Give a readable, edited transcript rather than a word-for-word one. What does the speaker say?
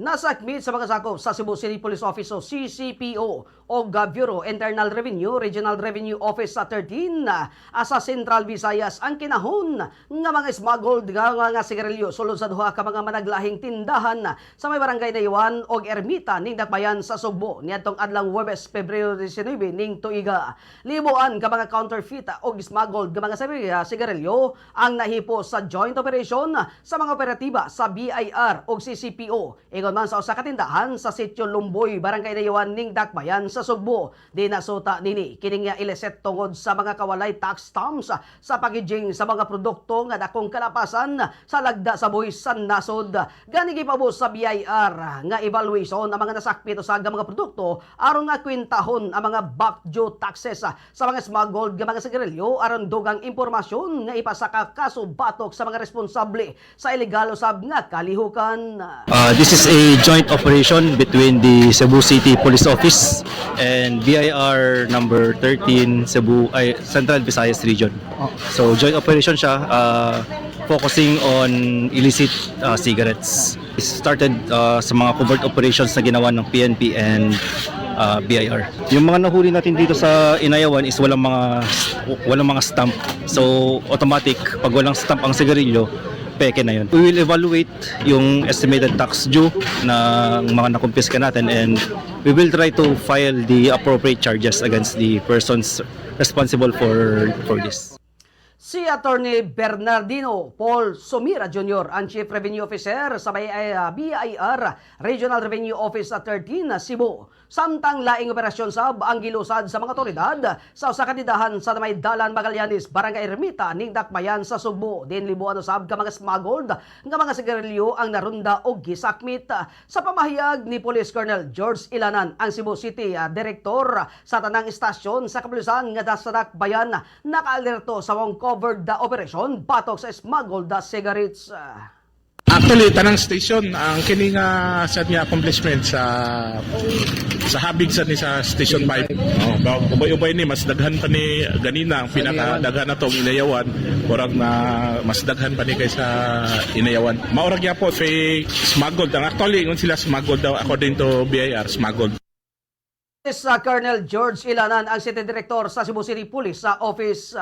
Nasakmit sa mga sakop sa Cebu City Police Office o CCPO o Bureau Internal Revenue Regional Revenue Office sa 13 sa Central Visayas ang kinahon nga mga smuggled nga mga sigarilyo sulod sa duha ka mga managlahing tindahan sa may barangay Nayuan o Ermita ning Dakbayan sa Sugbo niadtong adlang Huwebes, Pebrero 19 ning tuiga. Libuan ka mga counterfeit o smuggled nga mga sigarilyo ang nahipo sa joint operation sa mga operatiba sa BIR o CCPO. Ingon man sa usa ka tindahan sa Sitio Lumboy, Barangay Nayuan ning Dakbayan sa Sugbo. Di nasuta nini kining nga iliset tungod sa mga kawalay tax stamps sa packaging sa mga produkto nga dakong kalapasan sa lagda sa buhis sa nasod. Gani gipabos sa BIR nga evaluation ang mga nasakmit sa mga produkto aron nga kwintahon ang mga back due taxes sa mga smuggled nga mga sigarilyo aron dugang impormasyon nga ipasaka kaso batok sa mga responsable sa illegal usab nga kalihukan. This is a joint operation between the Cebu City Police Office and BIR number 13 Central Visayas Region. So joint operation siya, focusing on illicit cigarettes. It started sa mga covert operations na ginawa ng PNP and BIR. Yung mga nahuli natin dito sa Inayawan is walang mga stamp. So automatic, pag walang stamp ang sigarilyo, peke na yun. We will evaluate yung estimated tax due ng mga nakumpiska natin and we will try to file the appropriate charges against the persons responsible for this. Si Attorney Bernardino Paul Sumira Jr., ang Chief Revenue Officer sa BIR Regional Revenue Office sa 13 Cebu. Samtang laing operasyon sab ang gilusad sa mga otoridad sa usa ka tindahan sa may Dalan Magallanes, Barangay Ermita ning Dakbayan sa Sugbo. Din libuan usab ka mga smuggled nga mga sigarilyo ang narunda og gisakmit. Sa pamahayag ni Police Colonel George Ilanan, ang Cebu City Director sa tanang istasyon sa kapulisan nga sa Dakbayan, nakaalerto sa wong covered the operation batok sa smuggled cigarettes. Actually, tanang station ang kini nga sa niya accomplishment sa habig sa ni sa Station 5. Ubay-ubay ni mas daghan pa ni ganina ang pinaka daghan na tong Inayawan, orag na mas daghan pa ni kaysa Inayawan. Maurag ya po say smuggled. Actually, ngon sila smuggled daw according to BIR, smuggled. Colonel George Ilanan, ang City Director sa Cebu City Police Office.